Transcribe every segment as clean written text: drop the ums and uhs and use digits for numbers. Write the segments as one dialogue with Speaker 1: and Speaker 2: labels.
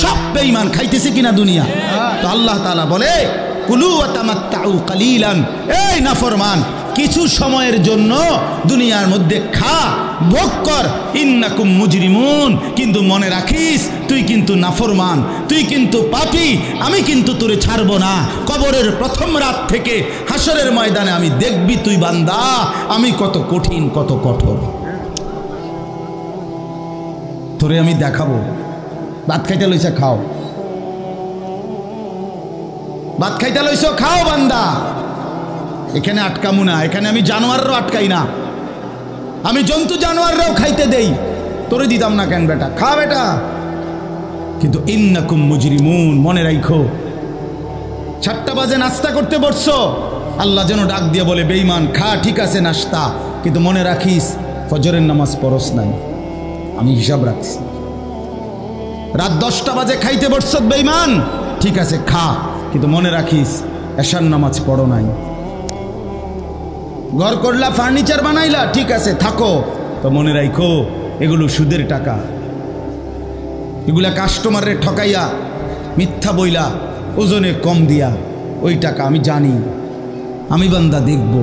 Speaker 1: সব বেঈমান খাইতেছে কিনা দুনিয়া। তো আল্লাহ তাআলা বলে কুলু ওয়া তামাত্তাউ কালিলান, এই নাফরমান কিছু সময়ের জন্য দুনিয়ার মধ্যে খা, ভোগ কর, ইন্নাকুম মুজরিমুন, কিন্তু মনে রাখিস তুই কিন্তু নাফরমান, তুই কিন্তু পাপী, আমি কিন্তু তোরে ছাড়বো না। কবরের প্রথম রাত থেকে হাসরের ময়দানে আমি দেখবি তুই বান্দা আমি কত কঠিন কত কঠোর, তোরে আমি দেখাবো। ভাত খাইতে লইছে খাও, ভাত খাইতে লইছ খাও বান্দা, এখানে আটকামু না, এখানে আমি জানোয়াররাও আটকাই না, আমি জন্তু জানোয়াররাও খাইতে দেই, তোরে দিতাম না কেন বেটা, খা বেটা। কিন্তু ইন্নাকুম মুজরিমুন, মনে রাখো 7টা বাজে নাস্তা করতে বসছো, আল্লাহ যেন ডাক দিয়ে বলে বেঈমান খা, ঠিক আছে নাস্তা, কিন্তু মনে রাখিস ফজরের নামাজ পড়স নাই, আমি হিসাব রাখছি। রাত 10টা বাজে খাইতে বসছো বেঈমান, ঠিক আছে খা, কিন্তু মনে রাখিস এশার নামাজ পড়ো নাই। ঘর করলা, ফার্নিচার বানাইলা, ঠিক আছে থাকো, তো মনে রাখো এগুলো সুদের টাকা, এগুলা কাস্টমারে ঠকাইয়া মিথ্যা বইলা ওজনে কম দিয়া ওই টাকা আমি জানি, আমি বান্দা দেখব।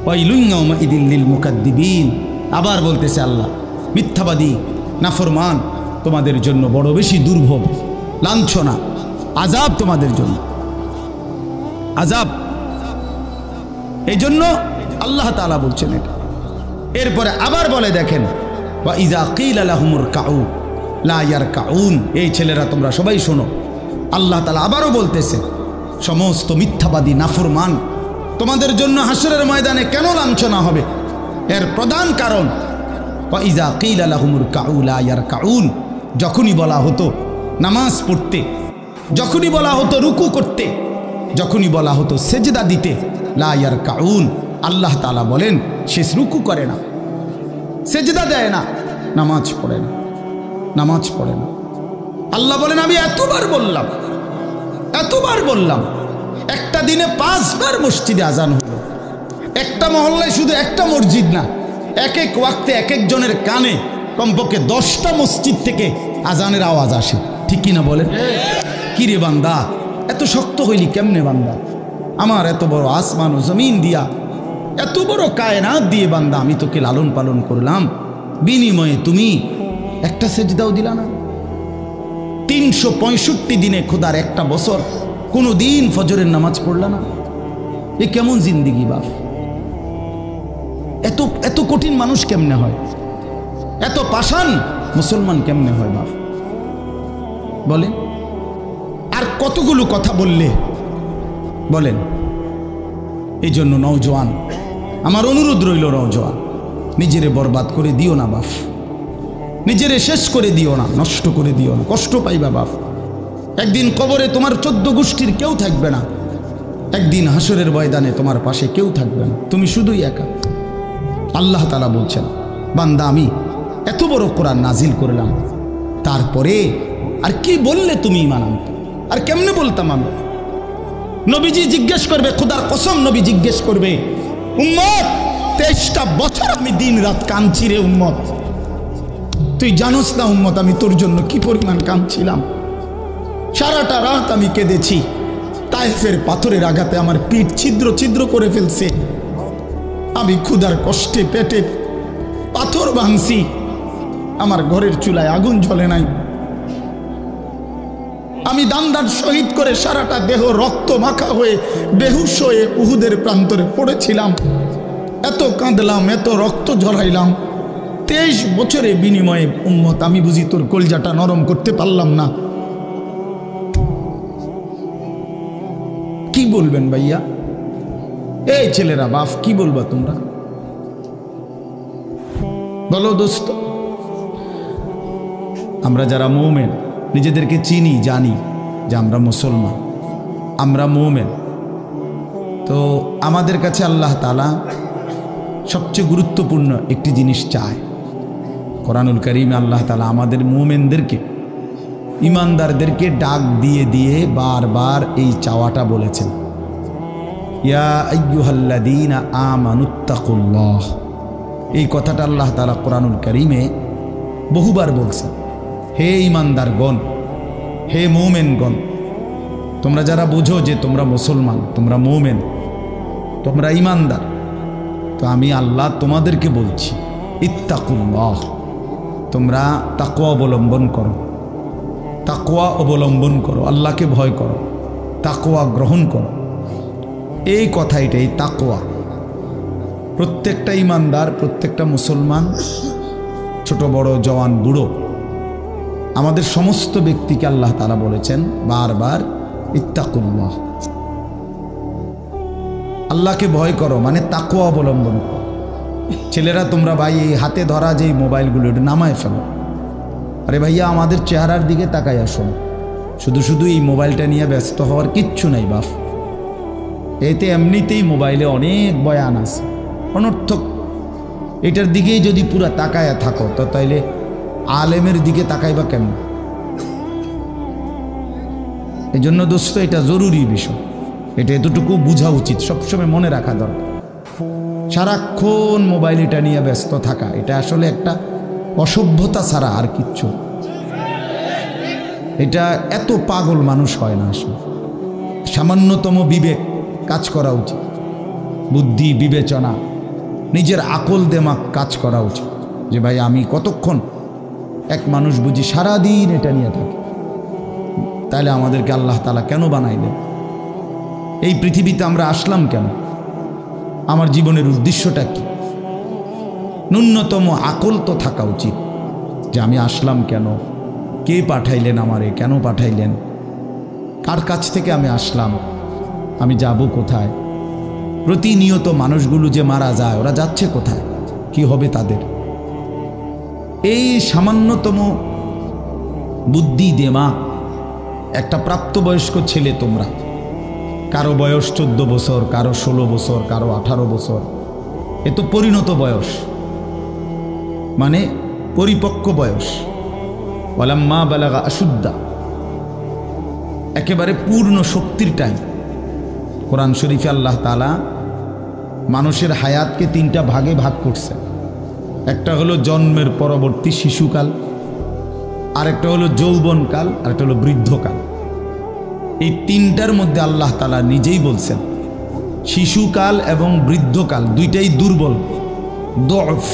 Speaker 1: ওয়াইলুন ইয়াউমাইযিল লিল মুকাদ্দিবিন, আবার বলতেছে আল্লাহ মিথ্যাবাদী নাফরমান তোমাদের জন্য বড় বেশি দুর্ভোগ, লাঞ্ছনা, আযাব তোমাদের জন্য, আযাব। এই জন্য আল্লাহ তাআলা বলছেন এটা। এরপরে আবার বলে দেখেন ওয়া ইযা কিলা লাহুমুর কাউ লা ইয়ারকাউন, এই ছেলেরা তোমরা সবাই শোনো, আল্লাহ তাআলা আবারও বলতেছে সমস্ত মিথ্যাবাদী নাফরমান তোমাদের জন্য হাসরের ময়দানে কেন লাঞ্ছনা হবে, এর প্রধান কারণ ওয়া ইযা কিলা লাহুমুর কাউ লা ইয়ারকাউন, যখনই বলা হতো নামাজ পড়তে, যখনই বলা হতো রুকু করতে, যখনই বলা হতো সেজদা দিতে, লা ইয়ারকাউন, আল্লাহ তাআলা বলেন সে রুকু করে না, সেজদা দেয় না, নামাজ পড়ে না, নামাজ পড়ে না। আল্লাহ বলেন আমি এতবার বললাম, এতবার বললাম, একটা দিনে 5 বার মসজিদে আজান হলো, একটা মহল্লায় শুধু একটা মসজিদ না, এক এক ওয়াক্তে এক একজনের কানে কমপক্ষে 10টা মসজিদ থেকে আজানের আওয়াজ আসে, ঠিক কিনা বলেন? কি রে বান্দা এত শক্ত হইলি কেমনে বান্দা, আমার এত বড় আসমান ও জমিন দিয়া, এত বড় কায়নাত দিয়ে বান্দা আমি তোকে লালন পালন করলাম, বিনিময়ে তুমি একটা সেজদাও দিলা না। 365 দিনে খোদার একটা বছর কোনো দিন ফজরের নামাজ পড়লা না, এ কেমন জিন্দিগি বাপ? এত এত কঠিন মানুষ কেমনে হয়, এত পাষাণ মুসলমান কেমনে হয় বাপ বলেন? আর কতগুলো কথা বললে বলেন। এই জন্য নওজোয়ান আমার অনুরোধ রইল, নওজোয়ান নিজেরে বরবাদ করে দিও না বাপ, নিজেরে শেষ করে দিও না, নষ্ট করে দিও না, কষ্ট পাইবা বাপ। একদিন কবরে তোমার 14 গোষ্ঠীর কেউ থাকবে না, একদিন হাসরের ময়দানে তোমার পাশে কেউ থাকবে না, তুমি শুধুই একা। আল্লাহ তাআলা বলছেন বান্দা আমি এত বড় কোরআন নাজিল করলাম, তারপরে আর কি বললে তুমি ঈমান আনতে, আর কেমনে বলতাম আমি? নবীজি জিজ্ঞেস করবে, খোদার কসম নবী জিজ্ঞেস করবে উম্মত 23টা বছর আমি দিন রাত কাঁদছি রে উম্মত, তুই জানোস না উম্মত আমি তোর জন্য কি পরিমাণ কাঁদছিলাম, সারাটা রাত আমি কেঁদেছি, তায়েফের পাথরের আঘাতে আমার পিঠ ছিদ্র ছিদ্র করে ফেলছে, আমি ক্ষুধার কষ্টে পেটে পাথর ভাঙছি, আমার ঘরের চুলায় আগুন জ্বলে নাই, আমি দান্দার শহীদ করে সারাটা দেহ রক্ত মাখা হয়ে বেহুশ হয়ে উহুদের প্রান্তরে পড়েছিলাম, এত কাঁদলাম, এত রক্ত ঝরাইলাম, 23 বছরে বিনিময়ে উম্মত আমি বুঝি তোর কলজাটা নরম করতে পারলাম না। কি বলবেন ভাইয়া? এই ছেলেরা বাপ কি বলবা তোমরা বলো দোস্ত? আমরা যারা মুমিন নিজেদেরকে চিনি, জানি যে আমরা মুসলমান, আমরা মুমিন, তো আমাদের কাছে আল্লাহ তাআলা সবচেয়ে গুরুত্বপূর্ণ একটি জিনিস চায়। কোরআনুল কারীমে আল্লাহ তাআলা আমাদের মুমিনদেরকে, ইমানদারদেরকে ডাক দিয়ে দিয়ে বারবার এই চাওয়াটা বলেছেন, ইয়া আইয়ুহাল্লাযীনা আমানুত্তাকুল্লাহ। এই কথাটা আল্লাহ তাআলা কোরআনুল কারীমে বহুবার বলছেন। হে ঈমানদারগণ, হে মুমিনগণ, তোমরা যারা বুঝো যে তোমরা মুসলমান, তোমরা মুমিন, তোমরা ঈমানদার, তো আমি আল্লাহ তোমাদেরকে বলছি ইত্তাকুল্লাহ, তোমরা তাকওয়া অবলম্বন করো, তাকওয়া অবলম্বন করো, আল্লাহকে ভয় করো, তাকওয়া গ্রহণ করো। এই কথা এটাই তাকওয়া। প্রত্যেকটা ঈমানদার, প্রত্যেকটা মুসলমান, ছোট বড় জওয়ান বুড়ো, আমাদের সমস্ত ব্যক্তিকে আল্লাহ তাআলা বলেছেন বারবার ইত্তাকুল্লাহ, আল্লাহকে ভয় করো, মানে তাকওয়া অবলম্বন করো। ছেলেরা তোমরা ভাই এই হাতে ধরা যে মোবাইলগুলো এটা নামায় ফেলো। আরে ভাইয়া আমাদের চেহারার দিকে তাকাই আসো, শুধু শুধু এই মোবাইলটা নিয়ে ব্যস্ত হওয়ার কিচ্ছু নাই বাপ। এতে এমনিতেই মোবাইলে অনেক বয়ান আছে অনর্থক, এটার দিকেই যদি পুরা তাকায়া থাকো তো তাইলে আলেমের দিকে তাকাইবা কেন? এই জন্য দোস্ত এটা জরুরি বিষয়, এটা এতটুকু বোঝা উচিত, সবসময় মনে রাখা দরকার। সারাক্ষণ মোবাইল এটা নিয়ে ব্যস্ত থাকা এটা আসলে একটা অসভ্যতা ছাড়া আর কিচ্ছু। এটা এত পাগল মানুষ হয় না আসলে। সামান্যতম বিবেক কাজ করা উচিত, বুদ্ধি বিবেচনা, নিজের আকল দেমাগ কাজ করা উচিত যে ভাই আমি কতক্ষণ। এক মানুষ বুঝি সারাদিন এটা নিয়ে থাকে, তাহলে আমাদেরকে আল্লাহ তাআলা কেন বানাইলেন? এই পৃথিবীতে আমরা আসলাম কেন? আমার জীবনের উদ্দেশ্যটা কি? ন্যূনতম আকল তো থাকা উচিত যে আমি আসলাম কেন, কে পাঠাইলেন আমারে, কেন পাঠাইলেন, কার কাছ থেকে আমি আসলাম, আমি যাব কোথায়। প্রতিনিয়ত মানুষগুলো যে মারা যায় ওরা যাচ্ছে কোথায়, কি হবে তাদের? এই সামান্যতম বুদ্ধি দেমাগ একটা প্রাপ্তবয়স্ক ছেলে, তোমরা কারো বয়স 14 বছর, কারো 16 বছর, কারো 18 বছর, এ তো পরিণত বয়স, মানে পরিপক্ক বয়স। ওয়ালাম্মা বালাগা আশুদ্দা, একেবারে পূর্ণ শক্তির টাইম। কোরআন শরীফে আল্লাহ তাআলা মানুষের হায়াতকে 3টা ভাগে ভাগ করছে। একটা হলো জন্মের পরবর্তী শিশুকাল, আরেকটা হলো যৌবনকাল, আরেকটা হলো বৃদ্ধকাল। এই 3টার মধ্যে আল্লাহ তাআলা নিজেই বলছেন শিশুকাল এবং বৃদ্ধকাল দুইটাই দুর্বল, দফ,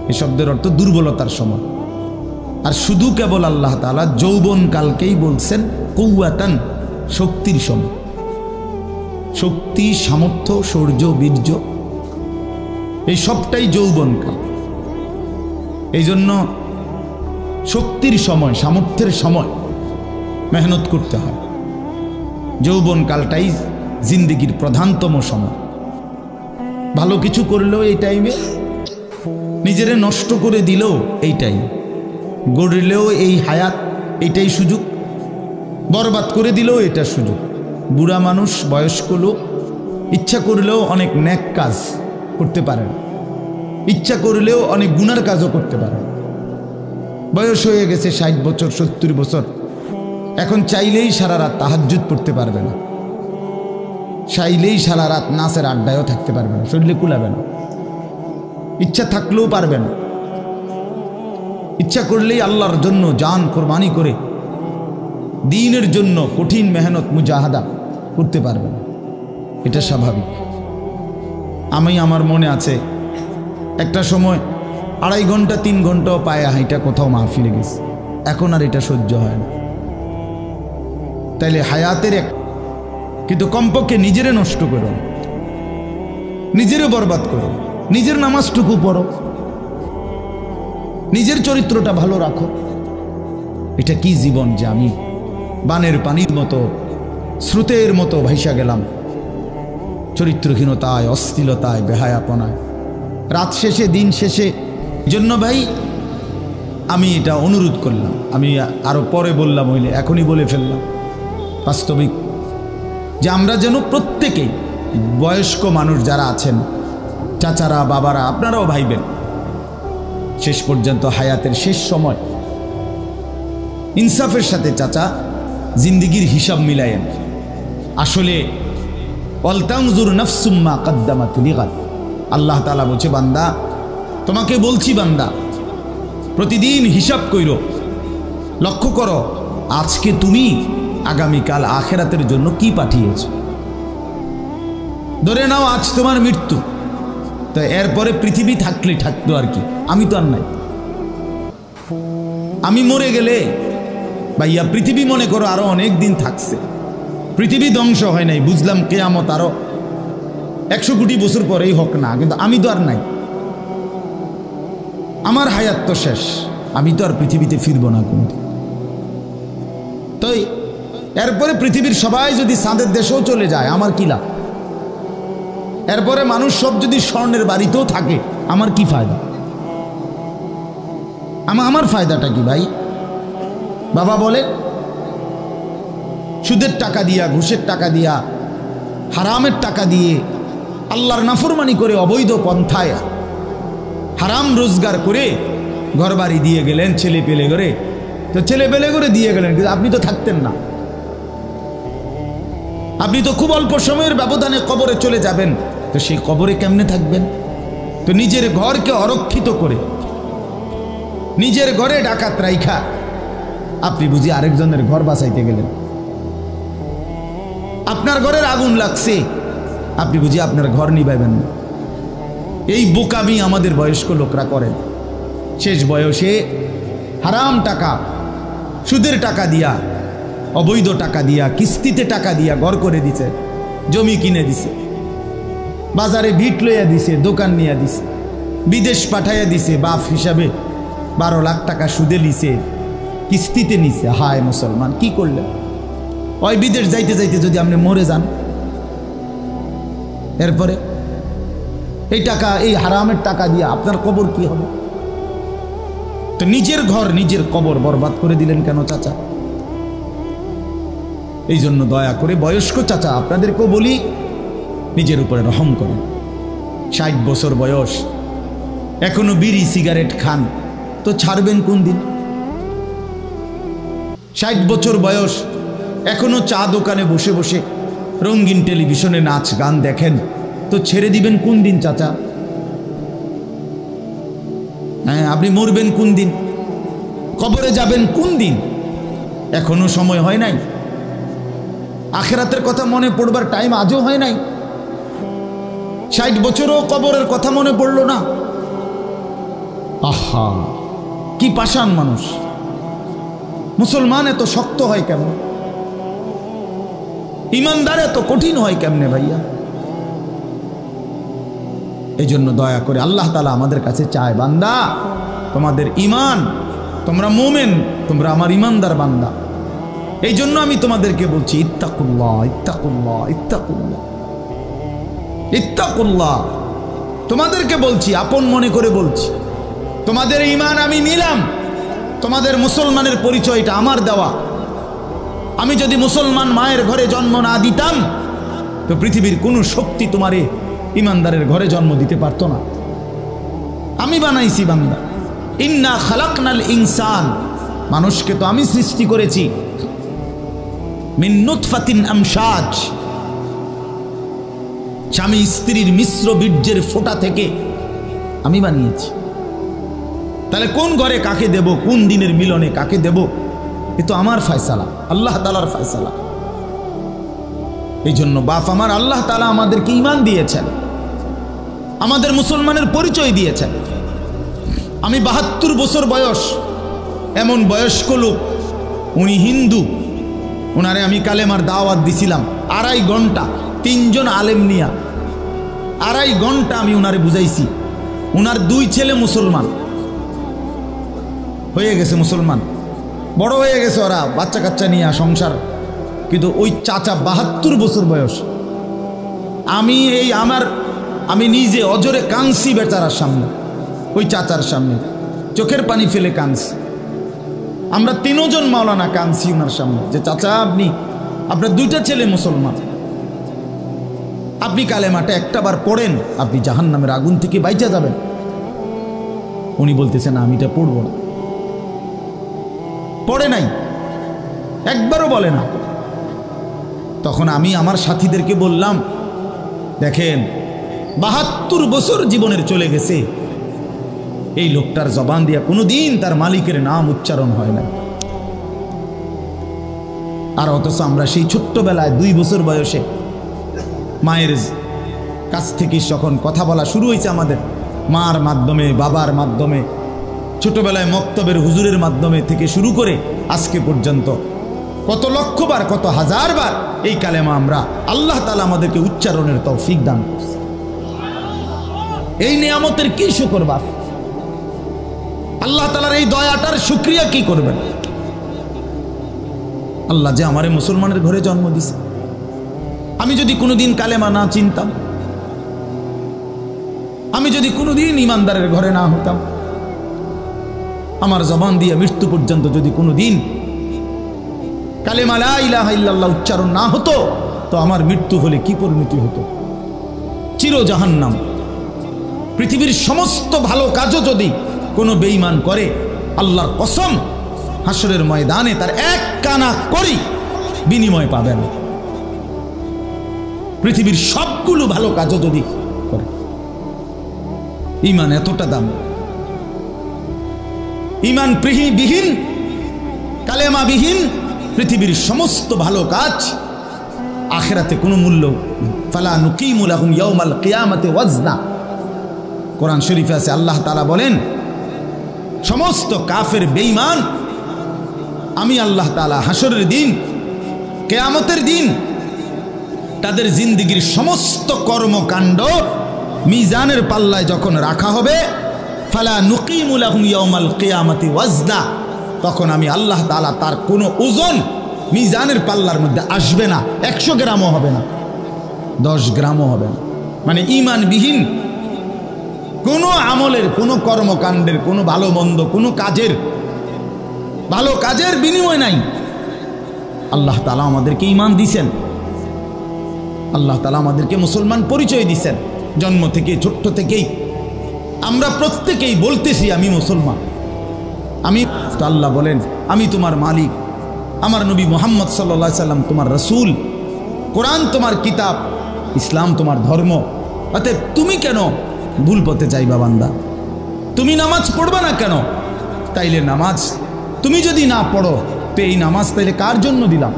Speaker 1: এই শব্দের অর্থ দুর্বলতার সময়। আর শুধু কেবল আল্লাহ তাআলা যৌবনকালকেই বলছেন কুওয়াতান, শক্তির সময়। শক্তি, সামর্থ্য, শৌর্য, বীর্য, এই সবটাই যৌবনকাল। এই জন্য শক্তির সময়, সামর্থ্যের সময় মেহনত করতে হয়। যৌবনকালটাই জিন্দেগির প্রধানতম সময়। ভালো কিছু করলেও এই টাইমে, নিজেরে নষ্ট করে দিলেও এই টাইম, গড়লেও এই হায়াত, এইটাই সুযোগ, বরবাদ করে দিলেও এটা সুযোগ। বুড়া মানুষ, বয়স্ক লোক ইচ্ছা করলেও অনেক নেক কাজ করতে পারে, ইচ্ছা করলেও অনেক গুনার কাজও করতে পারে। বয়স হয়ে গেছে 60 বছর, 70 বছর, এখন চাইলেই সারা রাত তাহাজ্জুদ পড়তে পারবে না, চাইলেই সারা রাত নাচের আড্ডায়ও থাকতে পারবে না, শরীরে কুলাবে না, ইচ্ছা থাকলেও পারবে না। ইচ্ছা করলেই আল্লাহর জন্য জান কোরবানি করে দ্বীনের জন্য কঠিন মেহনত মুজাহাদা করতে পারবে না, এটা স্বাভাবিক। আমার মনে আছে একটা সময় 2.5 ঘন্টা 3 ঘন্টাও পায়ে হাইটা কোথাও মাহফিলে গেছে, এখন আর এটা সহ্য হয় না। তাইলে হায়াতের এক, কিন্তু কমপক্ষে নিজেরে নষ্ট করো, নিজেরে বরবাদ করো, নিজের নামাজটুকু পড়ো, নিজের চরিত্রটা ভালো রাখো। এটা কি জীবন যে আমি বানের পানির মতো, স্রোতের মতো ভাইসা গেলাম চরিত্রহীনতায়, অশ্লীলতায়, বেহায়াপনায়, রাত শেষে, দিন শেষে। জন্য ভাই আমি এটা অনুরোধ করলাম, আমি আরো পরে বললাম হইলে এখনই বলে ফেললাম, বাস্তবিক যে আমরা যেন প্রত্যেকেই, বয়স্ক মানুষ যারা আছেন, চাচারা, বাবারা, আপনারাও ভাইবেন, শেষ পর্যন্ত হায়াতের শেষ সময় ইনসাফের সাথে চাচা জিন্দিগির হিসাব মিলায়েন। আসলে ওয়ালতানজুর নাফসুম মা কদ্দামাত লিগাদ, আল্লাহ তাআলা বলছে বান্দা, তোমাকে বলছি বান্দা, প্রতিদিন হিসাব কইরো লক্ষ্য করো আজকে তুমি আগামীকাল আখেরাতের জন্য কি পাঠিয়েছ। ধরে নাও আজ তোমার মৃত্যু, তো এরপরে পৃথিবী থাকলে থাকতো আর কি, আমি তো আর নাই। আমি মরে গেলে ভাইয়া পৃথিবী মনে করো আরো অনেক দিন থাকছে, পৃথিবী ধ্বংস হয় নাই, বুঝলাম কিয়ামত আরো 100 কোটি বছর পরেই হোক না, কিন্তু আমি তো আর নাই, আমার হায়াত তো শেষ, আমি তো আর পৃথিবীতে ফিরবো না কোনোদিন। তো এরপরে পৃথিবীর সবাই যদি চাঁদের দেশেও চলে যায় আমার কি লাভ? এরপরে মানুষ সব যদি স্বর্ণের বাড়িতেও থাকে আমার কি ফায়দা? আমার ফায়দাটা কি ভাই? বাবা বলে সুদের টাকা দিয়া, ঘুষের টাকা দিয়া, হারামের টাকা দিয়ে, আল্লাহর নাফরমানি করে, অবৈধ পন্থায় হারাম রোজগার করে ঘরবাড়ি দিয়ে গেলেন, ছেলে পেলে করে, তো ছেলে পেলে করে দিয়ে গেলেন, কিন্তু আপনি তো থাকতেন না, আপনি তো খুব অল্প সময়ের ব্যবধানে কবরে চলে যাবেন, তো সেই কবরে কেমনে থাকবেন? তো নিজের ঘরকে অরক্ষিত করে, নিজের ঘরে ডাকাত রাইখা আপনি বুঝি আরেকজনের ঘর বাঁচাইতে গেলেন। আপনার ঘরের আগুন লাগছে, আপনি বুঝি আপনার ঘর নিভাইবেন না। এই বোকামি আমাদের বয়স্ক লোকরা করেন। শেষ বয়সে হারাম টাকা, সুদের টাকা দিয়া, অবৈধ টাকা দিয়া, কিস্তিতে টাকা দিয়া ঘর করে দিছে, জমি কিনে দিছে, বাজারে ভিট লইয়া দিছে, দোকান নিয়ে দিছে, বিদেশ পাঠাইয়া দিছে, বাপ হিসাবে 12 লাখ টাকা সুদে নিছে, কিস্তিতে নিছে। হায় মুসলমান, কি করলেন? ওই বিদেশ যাইতে যাইতে যদি আপনি মরে যান, এরপরে এই টাকা, এই হারামের টাকা দিয়ে আপনার কবর কি হবে? তো নিজের ঘর, নিজের কবর বরবাদ করে দিলেন কেন চাচা? এই জন্য দয়া করে বয়স্ক চাচা আপনাদেরকেও বলি, নিজের উপরে রহম করেন। 60 বছর বয়স, এখনো বিড়ি সিগারেট খান, তো ছাড়বেন কোন দিন? 60 বছর বয়স, এখনো চা দোকানে বসে বসে রঙিন টেলিভিশনে নাচ গান দেখেন, তো ছেড়ে দিবেন কোন দিন চাচা? হ্যাঁ, আপনি মরবেন কোন দিন? কবরে যাবেন কোন দিন? এখনো সময় হয় নাই, আখেরাতের কথা মনে পড়বার টাইম আজও হয় নাই। 60 বছরও কবরের কথা মনে পড়লো না। আহা, কি পাষাণ মানুষ! মুসলমান এত শক্ত হয় কেমন? ইমানদার এত কঠিন হয় কেমনে ভাইয়া? এই জন্য দয়া করে আল্লাহ তাআলা আমাদের কাছে চায়, বান্দা তোমাদের ইমান, তোমরা মোমেন, তোমরা আমার ইমানদার বান্দা। এই জন্য আমি তোমাদেরকে বলছি ইত্তাকুল্লাহ, ইত্তাকুল্লাহ, ইত্তাকুল্লাহ, ইত্তাকুল্লাহ। তোমাদেরকে বলছি, আপন মনে করে বলছি, তোমাদের ইমান আমি নিলাম, তোমাদের মুসলমানের পরিচয়টা আমার দেওয়া। আমি যদি মুসলমান মায়ের ঘরে জন্ম না দিতাম, তো পৃথিবীর কোনো শক্তি তোমারে ইমানদারের ঘরে জন্ম দিতে পারত না। আমি বানাইছি বান্দা, ইন্না খালাকনাল ইনসান, মানুষকে তো আমি সৃষ্টি করেছি মিন নুতফাতিন আমশাজ, স্বামী স্ত্রীর মিশ্র বীর্যের ফোঁটা থেকে আমি বানিয়েছি। তাহলে কোন ঘরে কাকে দেব, কোন দিনের মিলনে কাকে দেব, এ তো আমার ফয়সালা, আল্লাহ তাআলার ফয়সালা। এই জন্য বাপ আমার, আল্লাহ তাআলা আমাদেরকে ঈমান দিয়েছেন, আমাদের মুসলমানের পরিচয় দিয়েছেন। আমি 72 বছর বয়স, এমন বয়স্ক লোক, উনি হিন্দু, ওনারে আমি কালেমার দাওয়াত দিছিলাম 2.5 ঘন্টা, 3 জন আলেম নিয়া 2.5 ঘন্টা আমি ওনারে বুঝাইছি। ওনার 2 ছেলে মুসলমান হয়ে গেছে, মুসলমান বড় হয়ে গেছে, ওরা বাচ্চা কাচ্চা নিয়ে সংসার, কিন্তু ওই চাচা 72 বছর বয়স। আমি নিজে অজরে কাঁদছি বেচারার সামনে, ওই চাচার সামনে চোখের পানি ফেলে কাঁদছি। আমরা 3 জন মাওলানা কাঁদছি ওনার সামনে, যে চাচা আপনার 2টা ছেলে মুসলমান, আপনি কালেমাটা একটাবার পড়েন, আপনি জাহান্নামের আগুন থেকে বাইচা যাবেন। উনি বলতেছেন আমি এটা পড়ব না, পড়ে নাই, একবারও বলে না। তখন আমি আমার সাথীদেরকে বললাম, দেখেন 72 বছর জীবনের চলে গেছে, এই লোকটার জবান দিয়া কোনোদিন তার মালিকের নাম উচ্চারণ হয় না, আর অথচ আমরা সেই ছোট্টবেলায় 2 বছর বয়সে মায়ের কাছ থেকে যখন কথা বলা শুরু হয়েছে আমাদের, মার মাধ্যমে, বাবার মাধ্যমে, ছোটবেলায় মক্তবের হুজুরের মাধ্যমে থেকে শুরু করে আজকে পর্যন্ত কত লক্ষবার, কত হাজারবার এই কালেমা আমরা আল্লাহ তাআলা আমাদেরকে উচ্চারণের তৌফিক দান করছে। এই নিয়ামতের কি শুকর বাপ? আল্লাহ তাআলার এই দয়াটার শুকরিয়া কি করবেন? আল্লাহ যে আমারে মুসলমানের ঘরে জন্ম দিছে। আমি যদি কোনোদিন কালেমা না চিনতাম, আমি যদি কোনোদিন ইমানদারের ঘরে না হতাম, আমার জবান দিয়ে মৃত্যু পর্যন্ত যদি কোনোদিন কালেমা লা ইলাহা ইল্লাল্লাহ উচ্চারণ না হতো, তো আমার মৃত্যু হলে কি পরিণতি হতো? চির জাহান্নাম। পৃথিবীর সমস্ত ভালো কাজও যদি কোনো বেঈমান করে, আল্লাহর কসম হাসরের ময়দানে তার এক কানা করি বিনিময় পাবেন। পৃথিবীর সবগুলো ভালো কাজও যদি করে। ঈমান এতটা দাম। ঈমান বিহীন, কালেমা বিহীন পৃথিবীর সমস্ত ভালো কাজ আখিরাতে কোনো মূল্য। ফালা নুকিমু লাহুম ইয়াউমাল কিয়ামাতি ওয়াজনা। কোরআন শরীফে আছে, আল্লাহ তাআলা বলেন সমস্ত কাফের বেঈমান আমি আল্লাহ তাআলা হাসরের দিন, কিয়ামতের দিন তাদের জিন্দেগীর সমস্ত কর্মকাণ্ড মিজানের পাল্লায় যখন রাখা হবে, ফালা নুকিমু লাহুম ইয়াউমাল কিয়ামাতি ওয়াজনা, তখন আমি আল্লাহ তাআলা তার কোনো ওজন মিজানের পাল্লার মধ্যে আসবে না। 100 গ্রামও হবে না, 10 গ্রামও হবে না। মানে ঈমানবিহীন কোনো আমলের, কোনো কর্মকাণ্ডের, কোনো ভালো মন্দ, কোনো কাজের, ভালো কাজের বিনিময় নাই। আল্লাহ তাআলা আমাদেরকে ঈমান দিয়েছেন, আল্লাহ তাআলা আমাদেরকে মুসলমান পরিচয় দিয়েছেন। জন্ম থেকে, ছোট্ট থেকেই আমরা প্রত্যেকেই বলতেছি আমি মুসলমান। আমি তো আল্লাহ বলেন আমি তোমার মালিক, আমার নবী মুহাম্মদ সাল্লাল্লাহু আলাইহি সাল্লাম তোমার রাসূল, কোরআন তোমার কিতাব, ইসলাম তোমার ধর্ম। অতএব তুমি কেন ভুল পথে যাইবা বান্দা? তুমি নামাজ পড়বা না কেন? তাইলে নামাজ তুমি যদি না পড়ো, তো এই নামাজ তাইলে কার জন্য দিলাম?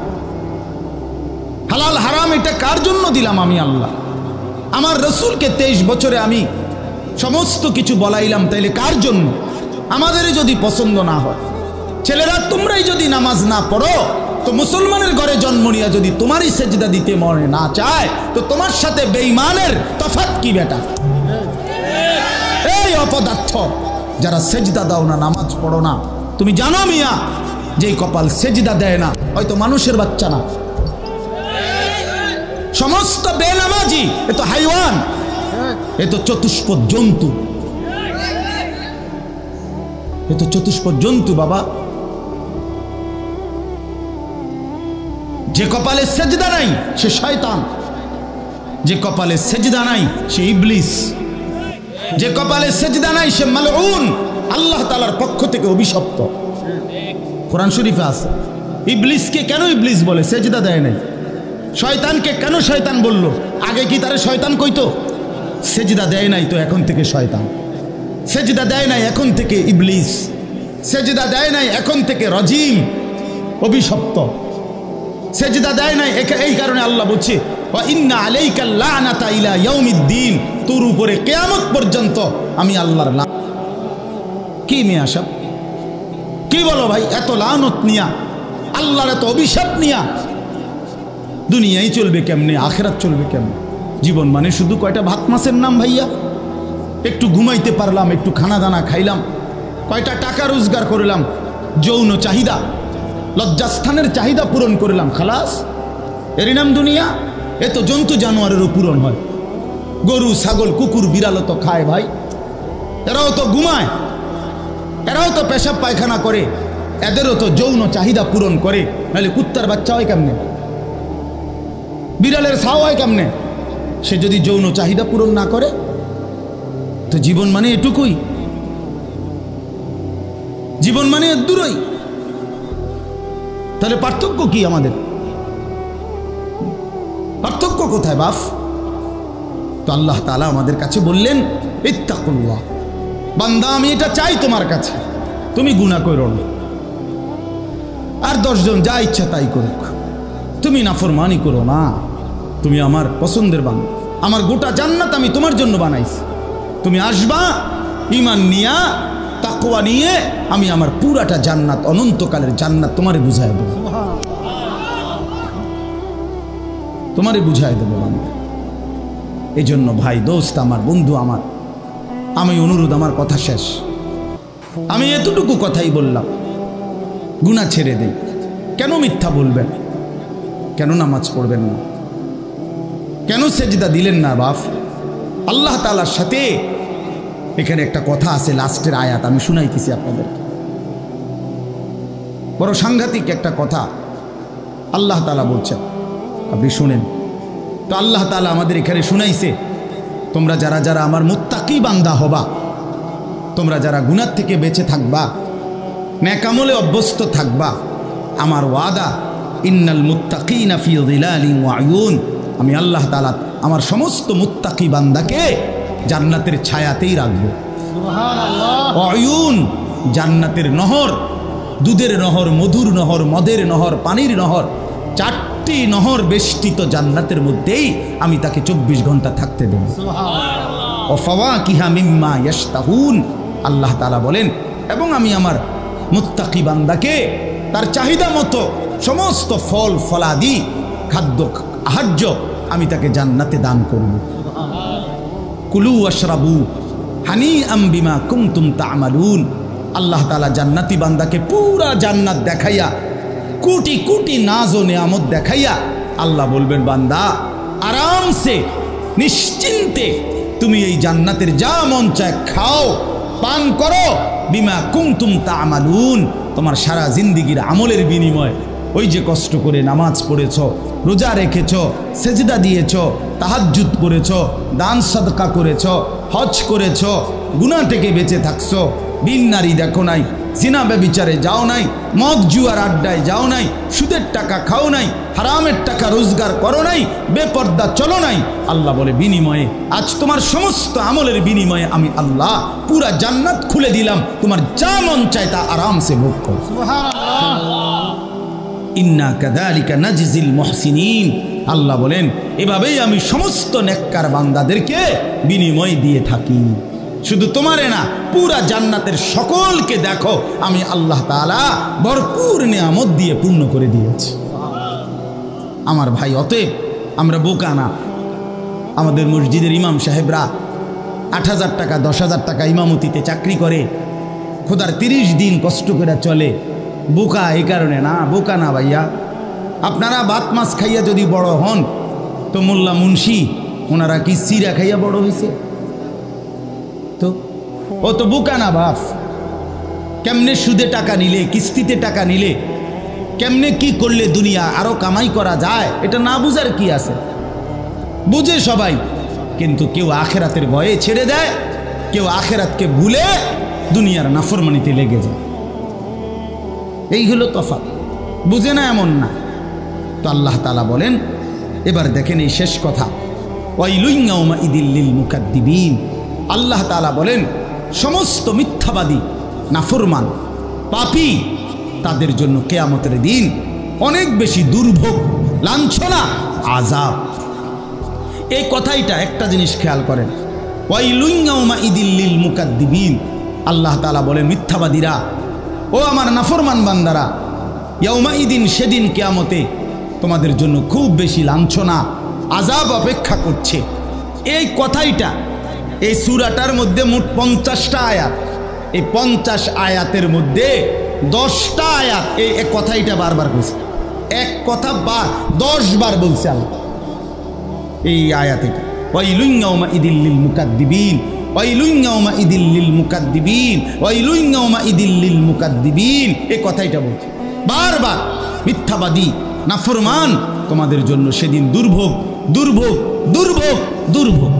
Speaker 1: হালাল হারাম এটা কার জন্য দিলাম? আমি আল্লাহ। আমার রাসূলকে 23 বছরে আমি সমস্ত কিছু বলাইলাম, তাইলে কার জন্য? আমাদেরই যদি পছন্দ না হয়, ছেলেরা তোমরাই যদি নামাজ না পড়ো, তো মুসলমানের ঘরে জন্ম নিয়ে যদি তোমারই সেজদা দিতে মনে না চায়, তো তোমার সাথে বেঈমানের তফাৎ কি বেটা? এই অপদার্থ যারা সেজদা দাও না, নামাজ পড়ো না, তুমি জানো মিয়া যেই কপাল সেজদা দেয় না, হয়তো মানুষের বাচ্চা না, সমস্ত বেনামাজি এ তো হাইওয়ান, এ তো চতুষ্পদ জন্তু, এ তো চতুষ্পদ জন্তু বাবা। যে কপালে সেজদা নাই সে শয়তান, যে কপালে সেজদা নাই সে ইবলিস, যে কপালে সেজদা নাই সে মালউন, আল্লাহ তাআলার পক্ষ থেকে অভিশপ্ত। কোরআন শরীফে আছে। ইবলিসকে কেন ইবলিস বলে? সেজদা দেয় নাই। শয়তানকে কেন শয়তান বলল? আগে কি তারে শয়তান কইতো? সেজদা দেয় নাই তো এখন থেকে শয়তান, সেজদা দেয় নাই এখন থেকে ইবলিস, সেজদা দেয় নাই এখন থেকে রাজিম, অভিশপ্ত। সেজদা দেয় নাই, এই কারণে আল্লাহ বলছে ওয়া ইন্না আলাইকাল লানাতা ইলা ইয়াউমিদ্দিন, তোর উপরে কিয়ামত পর্যন্ত আমি আল্লাহর লানত। কি মিয়া সব কি বলো ভাই? এত লানত নিয়া, আল্লাহর এত অভিশাপ নিয়া দুনিয়ায় চলবে কেমনে? আখিরাত চলবে কেমনে? জীবন মানে শুধু কয়টা ভাত মাছের নাম ভাইয়া? একটু ঘুমাইতে পারলাম, একটু খানা দানা খাইলাম, কয়টা টাকা রোজগার করলাম, যৌন চাহিদা, লজ্জাস্থানের চাহিদা পূরণ করলাম, খালাস, এরই নাম দুনিয়া? এ তো জন্তু জানোয়ারেরও পূরণ হয়। গরু, ছাগল, কুকুর, বিড়ালও তো খায় ভাই, এরাও তো ঘুমায়, এরাও তো পেশাব পায়খানা করে, এদেরও তো যৌন চাহিদা পূরণ করে। নাহলে কুত্তার বাচ্চা হয় কেমনে? বিড়ালের ছাও হয় কেমনে? সে যদি যৌন চাহিদা পূরণ না করে, তো জীবন মানে এটুকুই, জীবন মানে এর দূরই। তাহলে পার্থক্য কি আমাদের? পার্থক্য কোথায় বাপ? তো আল্লাহ তাআলা আমাদের কাছে বললেন ইত্তাকুল্লাহ, বান্দা আমি এটা চাই তোমার কাছে, তুমি গুনাহ করো না, আর 10 জন যা ইচ্ছা তাই করুক, তুমি নাফরমানি করো না, তুমি আমার পছন্দের বান্দা, আমার গোটা জান্নাত আমি তোমার জন্য বানাইছি, তুমি আসবা ঈমান নিয়া তাকওয়া নিয়ে, আমি আমার পুরাটা জান্নাত অনন্তকালের জান্নাত তোমারে বুঝাই দেব, তোমারে বুঝাই দেব বান্দা। এই জন্য ভাই দোস্ত আমার, বন্ধু আমার, আমি অনুরোধ, আমার কথা শেষ, আমি এতটুকু কথাই বললাম, গুনাহ ছেড়ে দেই। কেন মিথ্যা বলবেন? কেন নামাজ পড়বেন না? কেন সেজদা দিলেন না বাপ? আল্লাহ তাআলার সাথে এখানে একটা কথা আছে, লাস্টের আয়াত আমি শুনাইতেছি আপনাদের, বড় সাংঘাতিক একটা কথা আল্লাহ তাআলা বলছেন, আপনি শুনেন তো। আল্লাহ তাআলা আমাদের এখানে শুনাইছে, তোমরা যারা যারা আমার মুত্তাকি বান্দা হবা, তোমরা যারা গুনাহ থেকে বেঁচে থাকবা, নেক আমলে অভ্যস্ত থাকবা, আমার ওয়াদা ইন্নাল মুত্তাকিনা ফি যিলালিন ওয়া আয়ুন, আমি আল্লাহ তাআলা আমার সমস্ত মুত্তাকি বান্দাকে জান্নাতের ছায়াতেই রাখবো। সুবহানাল্লাহ। আয়ুন, জান্নাতের নহর, দুধের নহর, মধুর নহর, মদের নহর, পানির নহর, 4টি নহর বেষ্টিত জান্নাতের মধ্যেই আমি তাকে 24 ঘন্টা থাকতে দেব। সুবহানাল্লাহ। ওয়া ফাওয়াকিহা মিম্মা ইয়াশতাহুন, আল্লাহ তাআলা বলেন, এবং আমি আমার মুত্তাকি বান্দাকে তার চাহিদা মতো সমস্ত ফল ফলাদি খাদ্য আহার্য আমি তাকে জান্নাতে দান করব। কুলু ওয়াশরাবু হানিআম বিমা কুনতুম তা'মালুন, আল্লাহ তাআলা জান্নাতি বান্দাকে পুরা জান্নাত দেখাইয়া, কোটি কোটি নাজ ও নিয়ামত দেখাইয়া আল্লাহ বলবেন, বান্দা আরামসে নিশ্চিন্তে তুমি এই জান্নাতের যা মন চায় খাও, পান করো, বিমা কুনতুম তা'মালুন, তোমার সারা জিন্দেগীর আমলের বিনিময়, ওই যে কষ্ট করে নামাজ পড়েছ, রোজা রেখেছ, সেজদা দিয়েছ, তাহাজ্জুদ করেছ, দান সাদকা করেছ, হজ করেছ, গুনাহ থেকে বেঁচে থাকছো, বিন নারী দেখো নাই, জিনা ব্যভিচারে যাও নাই, মদ জুয়ার আড্ডায় যাও নাই, সুদের টাকা খাও নাই, হারামের টাকা রোজগার করো নাই, বেপর্দা চলো নাই, আল্লাহ বলে বিনিময়ে আজ তোমার সমস্ত আমলের বিনিময়ে আমি আল্লাহ পুরা জান্নাত খুলে দিলাম, তোমার যা মন চায় তা আরামসে ভোগ করো। সুবহানাল্লাহ। ইন্না কাযালিকা নাজজিল মুহসিনিন, আল্লাহ বলেন এভাবেই আমি সমস্ত নেককার বান্দাদেরকে বিনিময় দিয়ে থাকি। শুধু তোমারে না, পুরা জান্নাতের সকলকে দেখো আমি আল্লাহ তাআলা ভরপুর নিয়ামত দিয়ে পূর্ণ করে দিয়েছি। আমার ভাই, অতএব আমরা বোকা না। আমাদের মসজিদের ইমাম সাহেবরা 8,000 টাকা 10,000 টাকা ইমামতিতে চাকরি করে, খোদার 30 দিন কষ্ট করে চলে। বোকা এই কারণে না, বোকা না ভাইয়া। আপনারা ভাত মাছ খাইয়া যদি বড় হন, তো মোল্লা মুন্সি ওনারা কি সিরা খাইয়া বড় হয়েছে? তো ও তো বোকা না বাপ। কেমনে সুদে টাকা নিলে, কিস্তিতে টাকা নিলে, কেমনে কি করলে দুনিয়া আরো কামাই করা যায়, এটা না বুঝার কি আছে? বুঝে সবাই, কিন্তু কেউ আখেরাতের ভয়ে ছেড়ে দেয়, কেউ আখেরাতকে ভুলে দুনিয়ার নাফরমানিতে লেগে যায়। এই হলো তফাৎ। বুঝে না এমন না। তো আল্লাহ তাআলা বলেন, এবার দেখেন এই শেষ কথা, ওয়াইলুন ইয়াউমাইদিল লিল মুকাদ্দিবিন, আল্লাহ তাআলা বলেন সমস্ত মিথ্যাবাদী, নাফরমান, পাপী, তাদের জন্য কিয়ামতের দিন অনেক বেশি দুর্ভোগ, লাঞ্ছনা, আযাব। এই কথাইটা একটা জিনিস খেয়াল করেন, ওয়াইলুন ইয়াউমাইদিল লিল মুকাদ্দিবিন, আল্লাহ তাআলা বলেন মিথ্যাবাদীরা, ও আমার নাফরমান বান্দারা, ইয়াউমাইদিন, সেদিন কিয়ামতে তোমাদের জন্য খুব বেশি লাঞ্ছনা, আযাব অপেক্ষা করছে। এই কথাইটা এই সূরাটার মধ্যে মোট 50টা আয়াত। এই 50 আয়াতের মধ্যে 10টা আয়াত এই কথাইটা বারবার বলছে। এক কথা 10 বার বলছে আল্লাহ এই আয়াতে। ওয়াইলুন ইয়াউমাইদিল লিল মুকাদ্দিবিন, ওয়াইলুন ইয়াউমাইদিল লিল মুকাদ্দিবিন, ওয়াইলুন ইয়াউমাইদিল লিল মুকাদ্দিবিন, এই কথাইটা বলছে বারবার। মিথ্যাবাদী, নাফরমান, তোমাদের জন্য সেদিন দুর্ভোগ, দুর্ভোগ, দুর্ভোগ, দুর্ভোগ,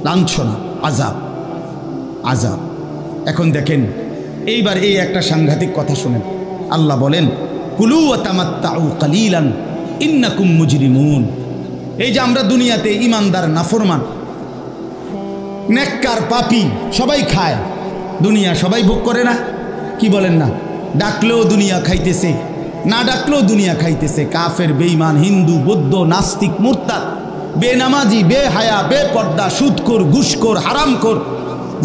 Speaker 1: লাঞ্ছনা, আযাব, আযাব। এখন দেখেন এইবার এই একটা সাংঘাতিক কথা শুনেন। আল্লাহ বলেন, কুলু ওয়া তামাত্তাউ কালিলান ইন্নাকুম মুজরিমুন। এই যে আমরা দুনিয়াতে ইমানদার, নাফরমান, নেককার, পাপী সবাই খায়, দুনিয়া সবাই ভোগ করে না? কি বলেন না? ডাকলেও দুনিয়া খাইতেছে, না ডাকলেও দুনিয়া খাইতেছে। কাফের, বেঈমান, হিন্দু, বৌদ্ধ, নাস্তিক, মুরতাদ, বেনামাজি, বেহায়া, বেপর্দা, সুদখোর, ঘুষখোর, হারামখোর,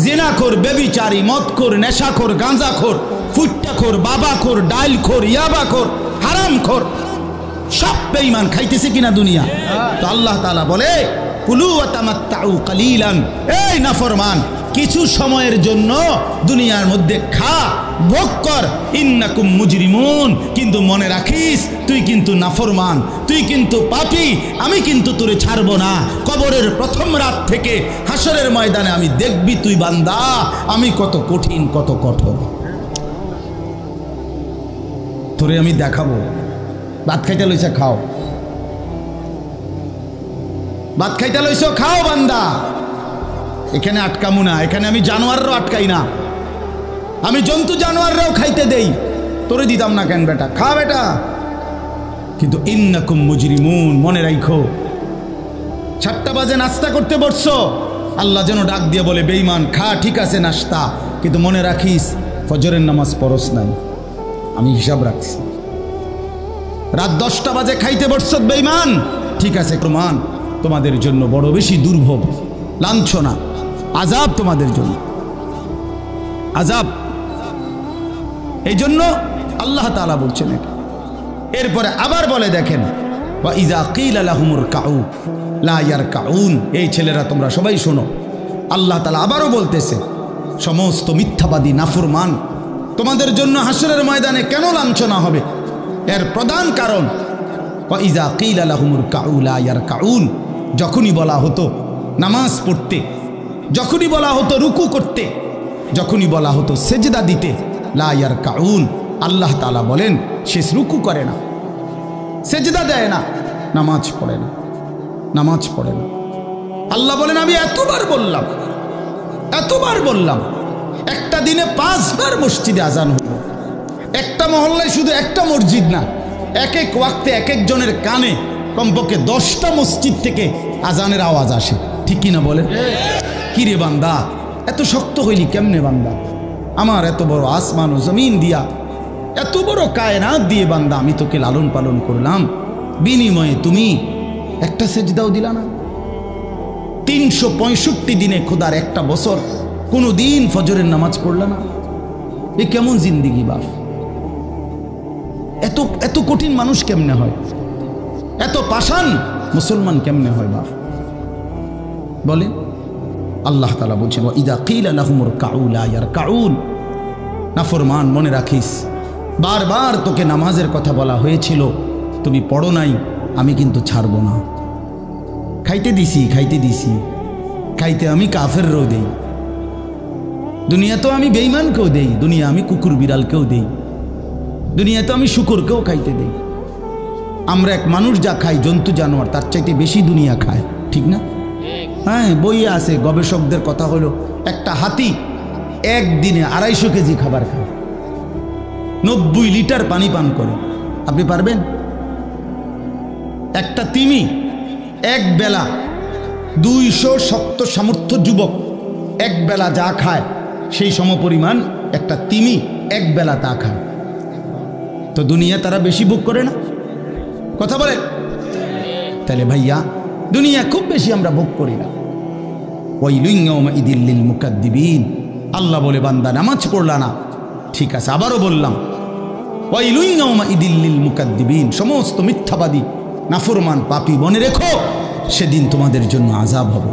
Speaker 1: জিনাখোর, বেবিচারী, মদখোর, নেশাখোর, গাঁজাখোর, ফুট্টাখোর, বাবাখোর, ডাইলখোর, ইয়াবাখোর, হারামখোর, সব বেঈমান খাইতেছে কিনা দুনিয়া। তো আল্লাহ তাআলা বলে কুলু ওয়া তামাত্তাউ কালিলান, এই নাফরমান কিছু সময়ের জন্য দুনিয়ার মধ্যে খা, ভোগ কর, ইন্নাকুম মুজরিমুন, কিন্তু মনে রাখিস তুই কিন্তু নাফরমান, তুই কিন্তু পাপী, আমি কিন্তু তোরে ছাড়বো না। কবরের প্রথম রাত থেকে হাসরের ময়দানে আমি দেখবি তুই বান্দা আমি কত কঠিন, কত কঠোর, তোরে আমি দেখাবো। ভাত খাইতে লইছে খাও, ভাত খাইতে লইছো খাও বান্দা, এখানে আটকামু না, এখানে আমি জানোয়াররাও আটকাই না, আমি জন্তু জানোয়াররাও খাইতে দেই, তোরে দিতাম না কেন বেটা, খা বেটা। কিন্তু ইন্নাকুম মুজরিমুন, মনে রাখো 7টা বাজে নাস্তা করতে বসছো, আল্লাহ যেন ডাক দিয়ে বলে বেঈমান খা, ঠিক আছে নাস্তা, কিন্তু মনে রাখিস ফজরের নামাজ পড়স নাই, আমি হিসাব রাখছি। রাত 10টা বাজে খাইতে বসছো বেঈমান, ঠিক আছে প্রমাণ তোমাদের জন্য বড় বেশি দুর্ভোগ, লাঞ্ছনা, আযাব তোমাদের জন্য, আযাব। এই জন্য আল্লাহ তাআলা বলছেন এটা। এরপরে আবার বলে দেখেন ওয়া ইযা কিলা লাহুমুর কাউ লা ইয়ারকাউন, এই ছেলেরা তোমরা সবাই শোনো, আল্লাহ তাআলা আবারও বলতেছে সমস্ত মিথ্যাবাদী নাফরমান তোমাদের জন্য হাসরের ময়দানে কেন লাঞ্ছনা হবে, এর প্রধান কারণ ওয়া ইযা কিলা লাহুমুর কাউ লা ইয়ারকাউন, যখনই বলা হতো নামাজ পড়তে, যখনই বলা হতো রুকু করতে, যখনই বলা হতো সেজদা দিতে, লা ইয়ারকাউন, আল্লাহ তাআলা বলেন সে রুকু করে না, সেজদা দেয় না, নামাজ পড়ে না, নামাজ পড়ে না। আল্লাহ বলেন আমি এতবার বললাম, এতবার বললাম, একটা দিনে 5 বার মসজিদে আজান হলো, একটা মহল্লায় শুধু একটা মসজিদ না, এক এক ওয়াক্তে এক একজনের কানে কমপক্ষে 10টা মসজিদ থেকে আজানের আওয়াজ আসে, ঠিক কিনা বলেন? কিরে বান্দা এত শক্ত হইলি কেমনে বান্দা, আমার এত বড় আসমান ও জমিন দিয়া, এত বড় কায়নাত দিয়ে বান্দা আমি তোকে লালন পালন করলাম, বিনিময়ে তুমি একটা সেজদাও দিলা না। 365 দিনে খোদার একটা বছর কোনো দিন ফজরের নামাজ পড়লা না, এ কেমন জিন্দিগি বাপ? এত এত কঠিন মানুষ কেমনে হয়, এত পাষাণ মুসলমান কেমনে হয় বাপ বলেন? আল্লাহ তাআলা বলছেন ওয়া ইযা কিলা লাহুমুর কাউ লা ইয়ারকাউন, নাফরমান মনে রাখিস বারবার তোকে নামাজের কথা বলা হয়েছিল, তুমি পড়ো নাই, আমি কিন্তু ছাড়বো না। খাইতে দিছি, খাইতে দিছি, খাইতে আমি কাফেররাও দেই, দুনিয়া তো আমি বেঈমানকেও দেই, দুনিয়া আমি কুকুর বিড়ালকেও দেই, দুনিয়া তো আমি শুকরকেও খাইতে দেই। আমরা এক মানুষ যা খাই জন্তু জানোয়ার তার চাইতে বেশি দুনিয়া খায়, ঠিক না? হ্যাঁ, বইয়ে আছে, গবেষকদের কথা হলো একটা হাতি একদিনে 250 কেজি খাবার খায়, 90 লিটার পানি পান করে, আপনি পারবেন? একটা তিমি এক বেলা 200 শক্ত সামর্থ্য যুবক এক বেলা যা খায় সেই সমপরিমাণ একটা তিমি এক বেলা তা খায়। তো দুনিয়া তারা বেশি ভোগ করে না, কথা বলে? তাহলে ভাইয়া দুনিয়া খুব বেশি আমরা ভোগ করি না। ওয়াইলুন ইয়াউমাইযিল লিল মুকাদ্দিবিন, আল্লাহ বলে বান্দা নামাজ পড়লা না, ঠিক আছে আবারও বললাম ওয়াইলুন ইয়াউমাইযিল লিল মুকাদ্দিবিন, সমস্ত মিথ্যাবাদী নাফরমান পাপী মনে রেখো সেদিন তোমাদের জন্য আযাব হবে।